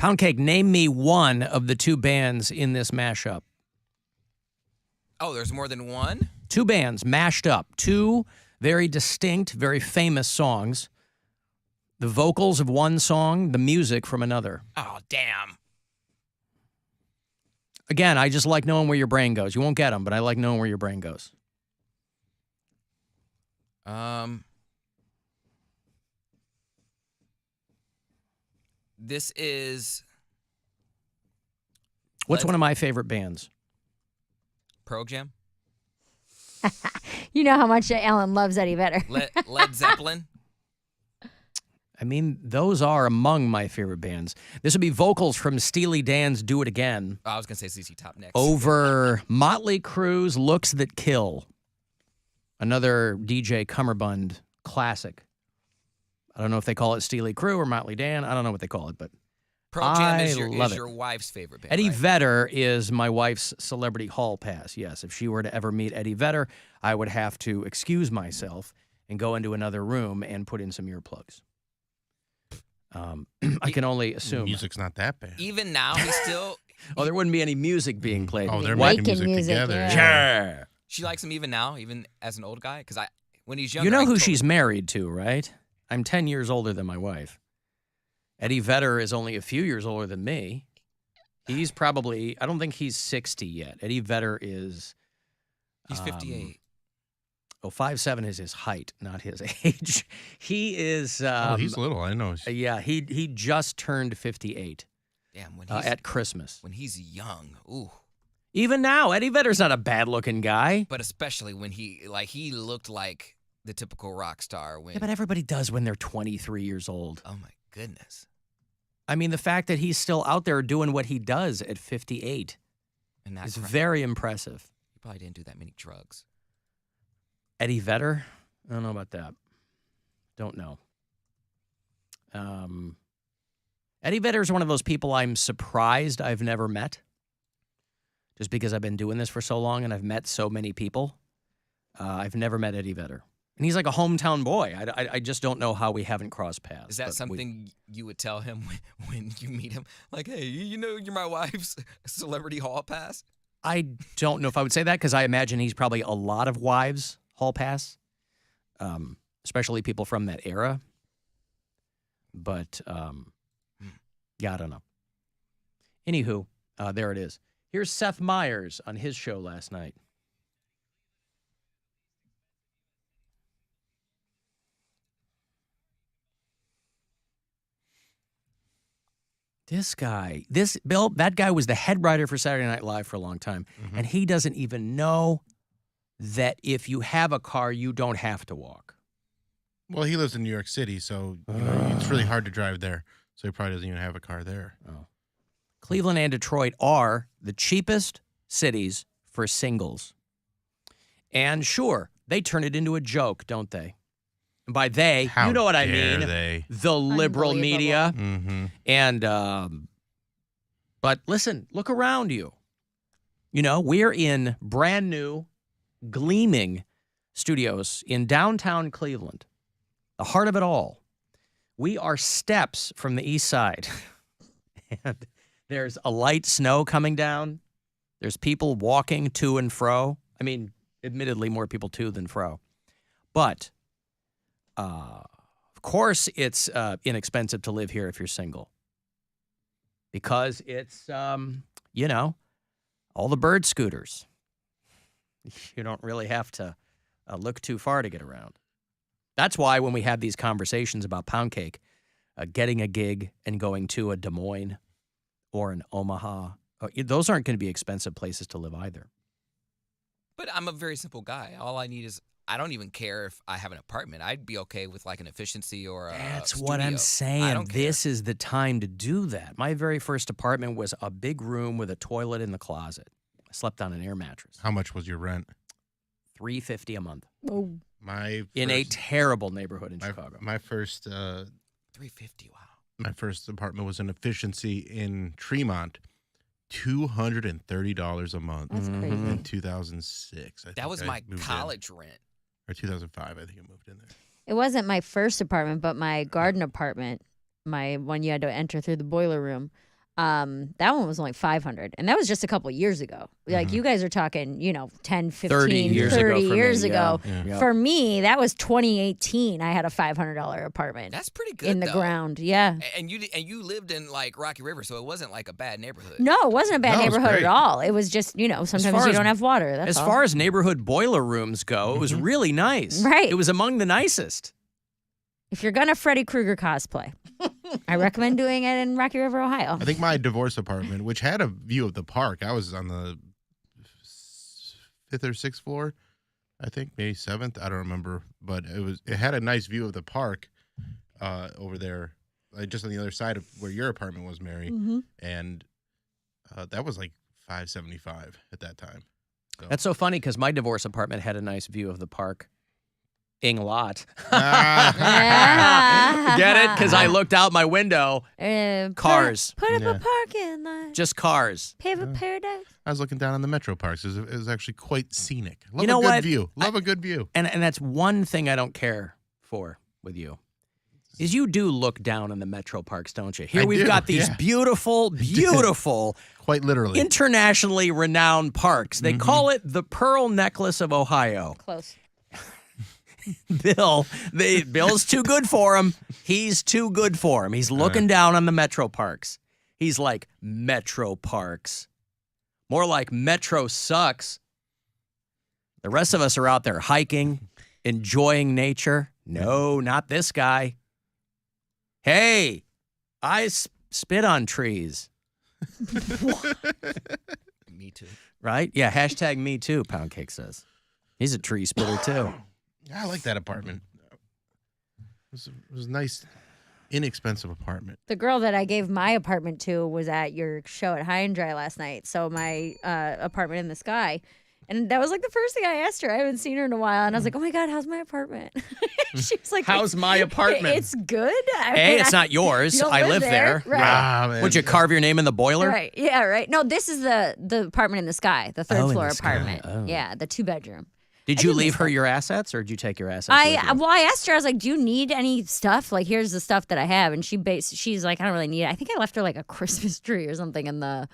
Poundcake, name me one of the two bands in this mashup. Oh, there's more than one? Two bands mashed up. Two very distinct, very famous songs. The vocals of one song, the music from another. Oh, damn. Again, I just like knowing where your brain goes. You won't get them, but I like knowing where your brain goes. This is... What's one of my favorite bands? Pearl Jam? You know how much Alan loves Eddie Vedder. Led Zeppelin? I mean, those are among my favorite bands. This would be vocals from Steely Dan's Do It Again. Oh, I was going to say ZZ Top next. Over Motley Crue's Looks That Kill. Another DJ Cummerbund classic. I don't know if they call it Steely Crew or Motley Dan. I don't know what they call it, but Pearl Jam is your love it. wife's favorite band, Eddie right? Vedder is my wife's celebrity hall pass. Yes, if she were to ever meet Eddie Vedder, I would have to excuse myself and go into another room and put in some earplugs. I can only assume. Music's not that bad. Even now, he's still... Oh, there wouldn't be any music being played. Oh, they're Making making music together. yeah. Sure. She likes him even now, even as an old guy? Because when he's younger... You know I who told- she's married to, right? I'm 10 years older than my wife. Eddie Vedder is only a few years older than me. He's probably, I don't think he's 60 yet. Eddie Vedder is... He's 58. 5'7" is his height, not his age. He is... he's little. I know. Yeah, he just turned 58 Damn, when he's... at Christmas. When he's young, ooh. Even now, Eddie Vedder's not a bad-looking guy. But especially when he looked like the typical rock star when... Yeah, but everybody does when they're 23 years old. Oh, my goodness. I mean, the fact that he's still out there doing what he does at 58 And is that's very impressive. He probably didn't do that many drugs. Eddie Vedder? I don't know about that. Don't know. Eddie Vedder is one of those people I'm surprised I've never met. Just because I've been doing this for so long and I've met so many people. I've never met Eddie Vedder. And he's like a hometown boy. I just don't know how we haven't crossed paths. Is that but something you would tell him when you meet him? Like, hey, you know you're my wife's celebrity hall pass? I don't know if I would say that because I imagine he's probably a lot of wives' hall pass, especially people from that era. But, yeah, I don't know. Anywho, there it is. Here's Seth Meyers on his show last night. Bill, that guy was the head writer for Saturday Night Live for a long time, and he doesn't even know that if you have a car, you don't have to walk. Well, he lives in New York City, so it's really hard to drive there. So he probably doesn't even have a car there. Oh. Cleveland and Detroit are the cheapest cities for singles. And sure, they turn it into a joke, don't they? And by they, How you know what I dare mean. they? The liberal media. Mm-hmm. And, but listen, look around you. You know, we're in brand new, gleaming studios in downtown Cleveland, the heart of it all. We are steps from the east side. And there's a light snow coming down. There's people walking to and fro. I mean, admittedly, more people to than fro. But, of course, it's inexpensive to live here if you're single. Because it's, you know, all the bird scooters. You don't really have to look too far to get around. That's why when we have these conversations about Poundcake, getting a gig and going to a Des Moines or an Omaha, those aren't going to be expensive places to live either. But I'm a very simple guy. All I need is, I don't even care if I have an apartment. I'd be okay with like an efficiency or a That's studio. what I'm I saying. don't care. This is the time to do that. My very first apartment was a big room with a toilet in the closet. I slept on an air mattress. How much was your rent? $350 a month. Oh, In a terrible neighborhood in Chicago. My first $350, wow. my first apartment was an efficiency in Tremont, $230 a month. that's crazy. In 2006. That was my college rent. Or 2005, I think I moved in there. It wasn't my first apartment, but my garden apartment, my one you had to enter through the boiler room. That one was only 500, and that was just a couple years ago. Like you guys are talking, 10, 15, 30 years 30 ago for years me, ago. yeah. For me, that was 2018. I had a $500 apartment That's pretty good in the though. ground. Yeah. And you lived in like Rocky River, so it wasn't like a bad neighborhood. No, it wasn't a bad No, it was neighborhood great. at all. It was just, sometimes far you as- don't have water. That's As all. far as neighborhood boiler rooms go, it was really nice. Right. It was among the nicest. If you're gonna Freddy Krueger cosplay, I recommend doing it in Rocky River, Ohio. I think my divorce apartment, which had a view of the park, I was on the 5th or 6th floor, I think, maybe 7th. I don't remember, but it had a nice view of the park over there, like just on the other side of where your apartment was, Mary, and that was like $575 at that time. So. That's so funny because my divorce apartment had a nice view of the park. Ing lot. Ah. Get it? Because I looked out my window. Put Cars. up Yeah. a parking lot. Just cars. Pave a paradise. I was looking down on the metro parks. It was actually quite scenic. Love You know a good what? view. Love a good view. And that's one thing I don't care for with you. Is you do look down on the metro parks, don't you? Here I we've do, got these yeah. beautiful, Quite literally. internationally renowned parks. They call it the Pearl Necklace of Ohio. Close. Bill's too good for him. He's too good for him. He's looking down on the metro parks. He's like, metro parks. More like metro sucks. The rest of us are out there hiking, enjoying nature. No, not this guy. Hey, I spit on trees. Me too. Right? Yeah, hashtag me too, Poundcake says. He's a tree spitter too. I like that apartment. It was a nice, inexpensive apartment. The girl that I gave my apartment to was at your show at High and Dry last night. So my apartment in the sky. And that was like the first thing I asked her. I haven't seen her in a while. And I was like, oh my God, how's my apartment? She was like, How's my apartment? It's good. It's not yours. You don't I live there. Right. Ah, man. Would you carve your name in the boiler? Right. Yeah, right. No, this is the apartment in the sky, the third Oh, in floor the sky. apartment. Oh. Yeah, the 2-bedroom. Did I you do leave miss her that. your assets, or did you take your assets with you? I asked her, I was like, do you need any stuff? Like, here's the stuff that I have. And she's like, I don't really need it. I think I left her like a Christmas tree or something in the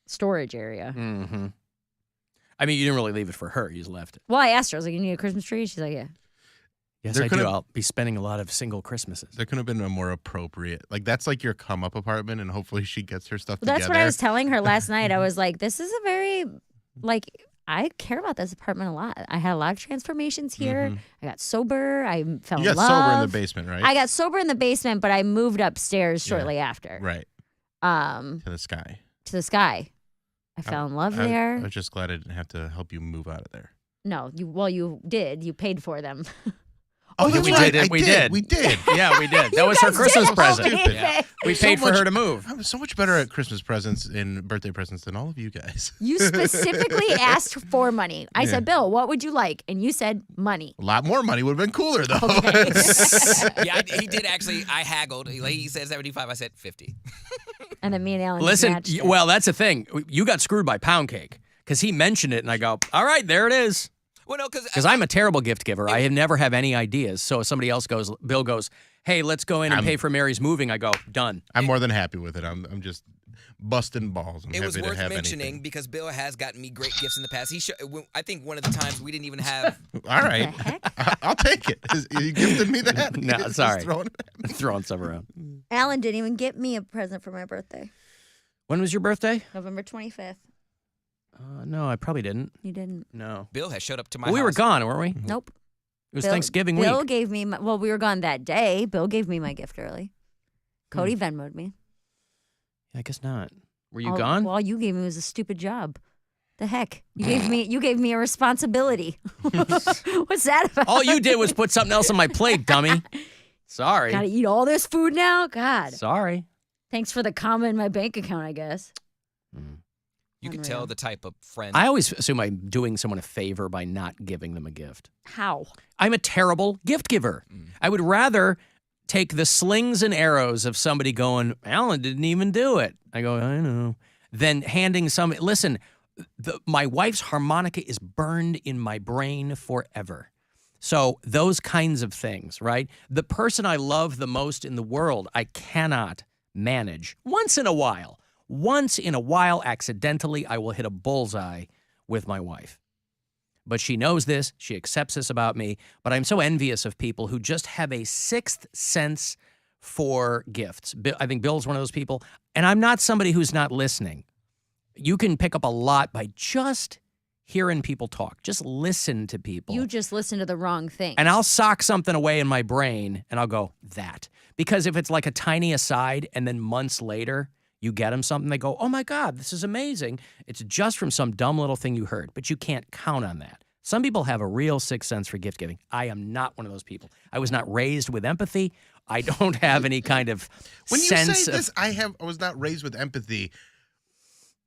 storage area. Mm-hmm. I mean, you didn't really leave it for her. You just left it. Well, I asked her, I was like, you need a Christmas tree? She's like, yeah. Yes, There I do. could've- I'll be spending a lot of single Christmases. There could have been a more appropriate, like that's like your come up apartment, and hopefully she gets her stuff Well, that's together. what I was telling her last night. I was like, this is a very, like, I care about this apartment a lot. I had a lot of transformations here. I got sober. I fell You in got love. sober in the basement, right? I got sober in the basement, but I moved upstairs shortly after. Right To to the sky. the sky. I fell in love I there. was just glad I didn't have to help you move out of there. No, you did. You paid for them. Oh, yeah, that's we right. did. I We did. We did. Yeah, we did. That You was her guys Christmas did present. help me Yeah. pay. We So paid for much- her to move. I'm so much better at Christmas presents and birthday presents than all of you guys. You specifically asked for money. I Yeah. said, Bill, what would you like? And you said money. A lot more money would have been cooler, though. Yeah, he did actually. I haggled. He said 75. I said 50. And then me and Alan Listen, matched it. well, that's the thing. You got screwed by Poundcake because he mentioned it, and I go, all right, there it is. Well, no, Because I'm a terrible gift giver. I never have any ideas. So if somebody else goes, Bill goes, hey, let's go in and pay for Mary's moving. I go, done. I'm more than happy with it. I'm just busting balls. I'm it happy was to worth have mentioning anything. because Bill has gotten me great gifts in the past. I think one of the times we didn't even have. All right, the heck? I'll take it. You gifted me that? No, Just sorry. throwing it at me. Throwing stuff around. Alan didn't even get me a present for my birthday. When was your birthday? November 25th. No, I probably didn't. You didn't. No. Bill has showed up to my We house. were gone, weren't we? It Nope. was Bill- Thanksgiving Bill week. gave me we were gone that day. Bill gave me my gift early. Cody Venmo'd me. I guess not. Were you All- gone? Well, all you gave me was a stupid job. The heck? You gave me a responsibility. What's that about? All you did was put something else on my plate, dummy. Sorry. Gotta eat all this food now? God. Sorry. Thanks for the comma in my bank account, I guess. You could Unreal. tell the type of friend. I always assume I'm doing someone a favor by not giving them a gift. How? I'm a terrible gift giver. I would rather take the slings and arrows of somebody going, Alan didn't even do it. I go, I know. Than handing listen, my wife's harmonica is burned in my brain forever. So those kinds of things, right? The person I love the most in the world, I cannot manage. Once in a while, accidentally, I will hit a bullseye with my wife. But she knows this. She accepts this about me. But I'm so envious of people who just have a sixth sense for gifts. I think Bill's one of those people. And I'm not somebody who's not listening. You can pick up a lot by just hearing people talk. Just listen to people. You just listen to the wrong thing. And I'll sock something away in my brain and I'll go, that. Because if it's like a tiny aside and then months later you get them something, they go, oh my God, this is amazing. It's just from some dumb little thing you heard, but you can't count on that. Some people have a real sixth sense for gift giving. I am not one of those people. I was not raised with empathy. I don't have any kind of when you sense say of... this, I was not raised with empathy.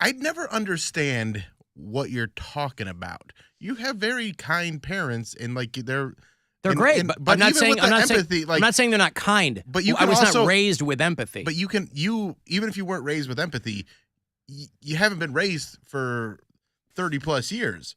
I'd never understand what you're talking about. You have very kind parents, and like they're great, but I'm not saying empathy, I'm not saying they're not kind. But you I was also, not raised with empathy. But even if you weren't raised with empathy, you haven't been raised for 30 plus years.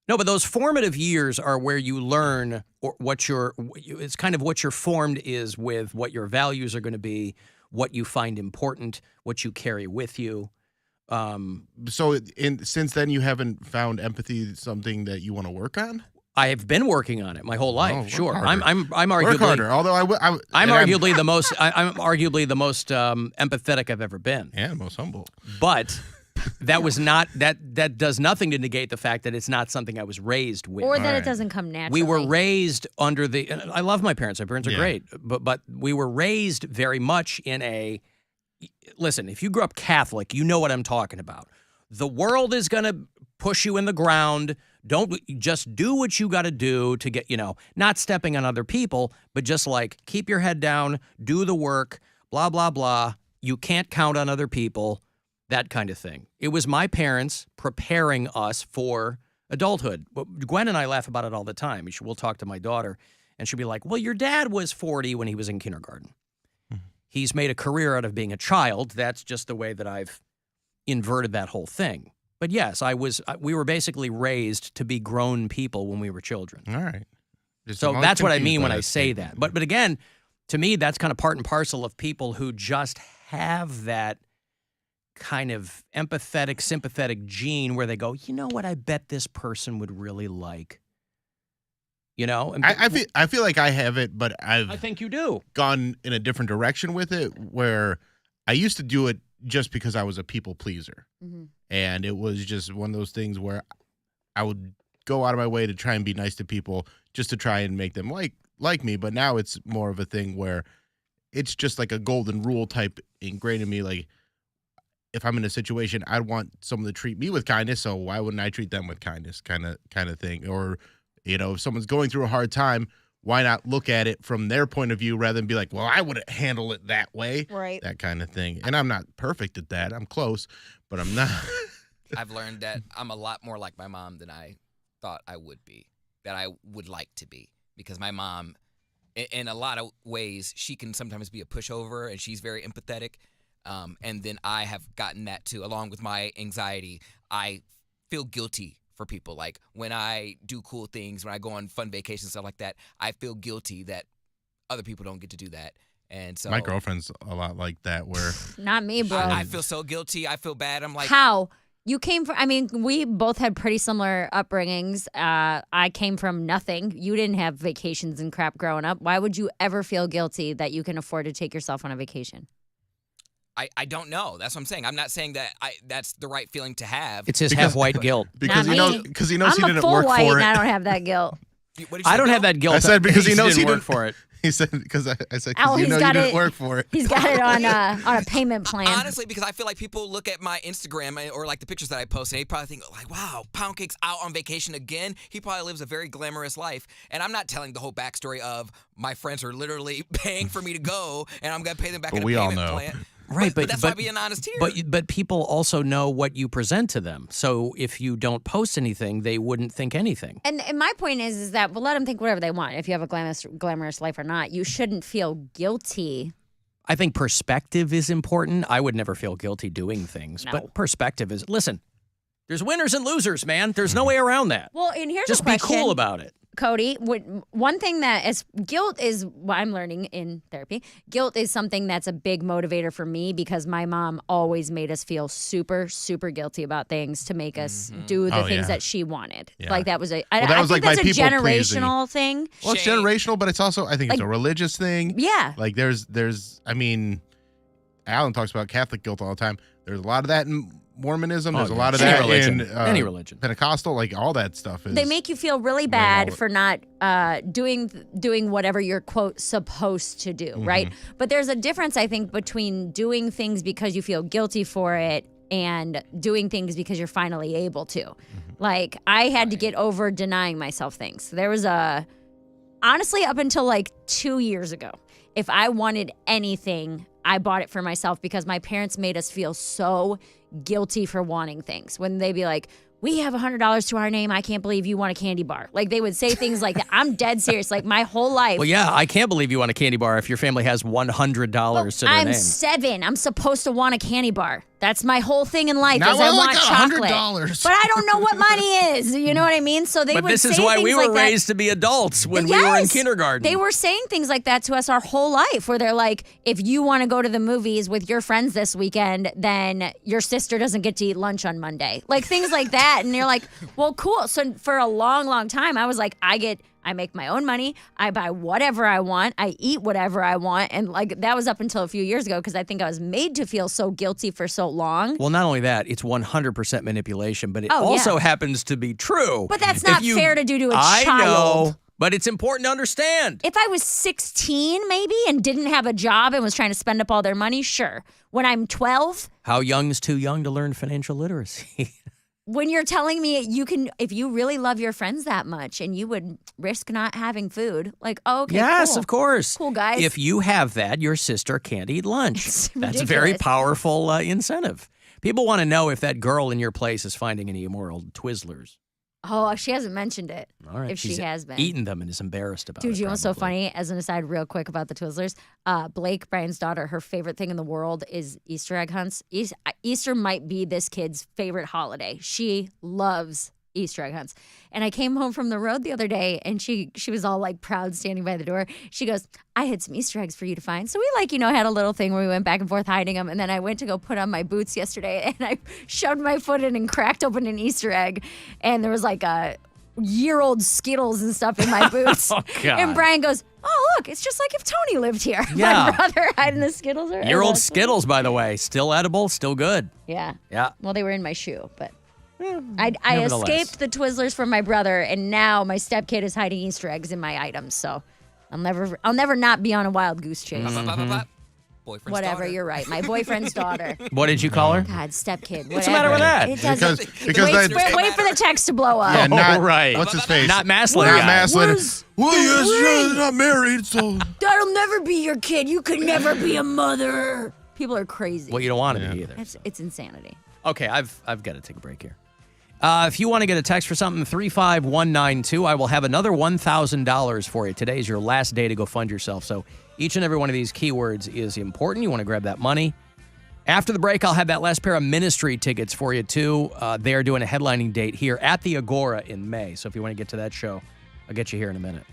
No, but those formative years are where you learn it's kind of what you're formed is with what your values are going to be, what you find important, what you carry with you. So since then, you haven't found empathy something that you want to work on? I have been working on it my whole life. Oh, sure, harder. I'm arguably work harder. Although I'm arguably the most empathetic I've ever been. Yeah, most humble. But that was not that does nothing to negate the fact that it's not something I was raised with. Or that it doesn't come naturally. We were raised under the. And I love my parents. My parents are great, but we were raised very much in a. Listen, if you grew up Catholic, you know what I'm talking about. The world is going to push you in the ground. Don't just do what you got to do to get, not stepping on other people, but just like keep your head down, do the work, blah, blah, blah. You can't count on other people, that kind of thing. It was my parents preparing us for adulthood. Gwen and I laugh about it all the time. We'll talk to my daughter, and she'll be like, well, your dad was 40 when he was in kindergarten. He's made a career out of being a child. That's just the way that I've inverted that whole thing. But yes, we were basically raised to be grown people when we were children. All right. So that's what I mean when I say that. But again, to me, that's kind of part and parcel of people who just have that kind of empathetic, sympathetic gene where they go, you know what, I bet this person would really like. And I feel like I have it, but I think you do. Gone in a different direction with it, where I used to do it just because I was a people pleaser. Mm-hmm. And it was just one of those things where I would go out of my way to try and be nice to people just to try and make them like me. But now it's more of a thing where it's just like a golden rule type ingrained in me. Like if I'm in a situation, I'd want someone to treat me with kindness. So why wouldn't I treat them with kindness kind of thing? Or, if someone's going through a hard time, why not look at it from their point of view rather than be like, well, I wouldn't handle it that way. Right. That kind of thing. And I'm not perfect at that. I'm close, but I'm not. I've learned that I'm a lot more like my mom than I thought I would be, that I would like to be. Because my mom, in a lot of ways, she can sometimes be a pushover, and she's very empathetic. And then I have gotten that too. Along with my anxiety, I feel guilty for people. Like when I do cool things, when I go on fun vacations, stuff like that, I feel guilty that other people don't get to do that. And so my girlfriend's a lot like that, where not me, bro. I feel so guilty. I feel bad. I'm like, how? You came from, we both had pretty similar upbringings. I came from nothing. You didn't have vacations and crap growing up. Why would you ever feel guilty that you can afford to take yourself on a vacation? I don't know. That's what I'm saying. I'm not saying that that's the right feeling to have. It's his half-white guilt. Because he knows he didn't full work white for it. And I don't have that guilt. I don't have that guilt. I said because he knows he didn't work for it. He said because I said Oh, you he's know got you it- didn't work for it. He's got it on a payment plan. Honestly, because I feel like people look at my Instagram or like the pictures that I post, and they probably think like, wow, Poundcake's out on vacation again. He probably lives a very glamorous life. And I'm not telling the whole backstory of my friends are literally paying for me to go, and I'm going to pay them back in a we all payment know. plan. Right, but that's why being honest here. But people also know what you present to them. So if you don't post anything, they wouldn't think anything. And my point is that let them think whatever they want. If you have a glamorous life or not, you shouldn't feel guilty. I think perspective is important. I would never feel guilty doing things. No. But perspective is, listen, there's winners and losers, man. There's no way around that. Well, and here's Just a be question. cool about it. Cody, one thing that is guilt is what I'm learning in therapy. Guilt is something that's a big motivator for me because my mom always made us feel super, super guilty about things to make us do the things that she wanted. Yeah. Like that was I was think like that's my a people generational thing. Well, it's generational, but it's also, I think it's a religious thing. Yeah. Like there's, I mean, Alan talks about Catholic guilt all the time. There's a lot of that in Mormonism. There's a lot of that in any religion. Pentecostal, like all that stuff. They make you feel really bad for not doing whatever you're, quote, supposed to do, right? But there's a difference, I think, between doing things because you feel guilty for it and doing things because you're finally able to. Like, I had to get over denying myself things. There was honestly, up until like 2 years ago, if I wanted anything, I bought it for myself because my parents made us feel so guilty for wanting things. When they'd be like, we have $100 to our name. I can't believe you want a candy bar. Like, they would say things like that. I'm dead serious. Like, my whole life. Well, yeah, I can't believe you want a candy bar if your family has $100 to their name. I'm 7. I'm supposed to want a candy bar. That's my whole thing in life. Now is I want like chocolate. $100. But I don't know what money is. You know what I mean? So they But would this say is why things we were like that. raised to be adults when we were in kindergarten. They were saying things like that to us our whole life, where they're like, if you want to go to the movies with your friends this weekend, then your sister doesn't get to eat lunch on Monday. Like, things like that. And you're like, well, cool. So for a long, long time, I was like, I make my own money. I buy whatever I want. I eat whatever I want. And like, that was up until a few years ago because I think I was made to feel so guilty for so long. Well, not only that, it's 100% manipulation, but it also happens to be true. But that's not fair to do to a child. I know, but it's important to understand. If I was 16 maybe and didn't have a job and was trying to spend up all their money, sure. When I'm 12. How young is too young to learn financial literacy? When you're telling me you can, if you really love your friends that much and you would risk not having food, like, oh, okay, yes, cool. of course. Cool, guys. If you have that, your sister can't eat lunch. It's That's a very ridiculous. powerful incentive. People want to know if that girl in your place is finding any immoral Twizzlers. Oh, she hasn't mentioned it. All right. If she has been. Eaten them and is embarrassed about it. Dude, you know what's so probably. funny? As an aside, real quick about the Twizzlers, Blake, Brian's daughter, her favorite thing in the world is Easter egg hunts. Easter might be this kid's favorite holiday. She loves Easter egg hunts. And I came home from the road the other day and she was all like proud standing by the door. She goes, I had some Easter eggs for you to find. So we had a little thing where we went back and forth hiding them. And then I went to go put on my boots yesterday and I shoved my foot in and cracked open an Easter egg. And there was like a year-old Skittles and stuff in my boots. Oh, God. And Brian goes, oh, look, it's just like if Tony lived here. Yeah. My brother hiding the Skittles. Year-old Skittles, by the way. Still edible, still good. Yeah. Yeah. Well, they were in my shoe, but I nevertheless. escaped the Twizzlers from my brother, and now my stepkid is hiding Easter eggs in my items. So I'll never not be on a wild goose chase. Boyfriend's Whatever, daughter. you're right. My boyfriend's daughter. What did you call her? God, stepkid. What's the matter with that? It doesn't. Because wait for the text to blow up. Yeah, not right. What's his face? Not Maslin Not guy. Maslin. Well, yes, you're not married, so. That'll never be your kid. You could never be a mother. People are crazy. Well, you don't want to be either. It's insanity. Okay, I've got to take a break here. If you want to get a text for something, 35192, I will have another $1,000 for you. Today is your last day to go fund yourself. So each and every one of these keywords is important. You want to grab that money. After the break, I'll have that last pair of ministry tickets for you, too. They are doing a headlining date here at the Agora in May. So if you want to get to that show, I'll get you here in a minute.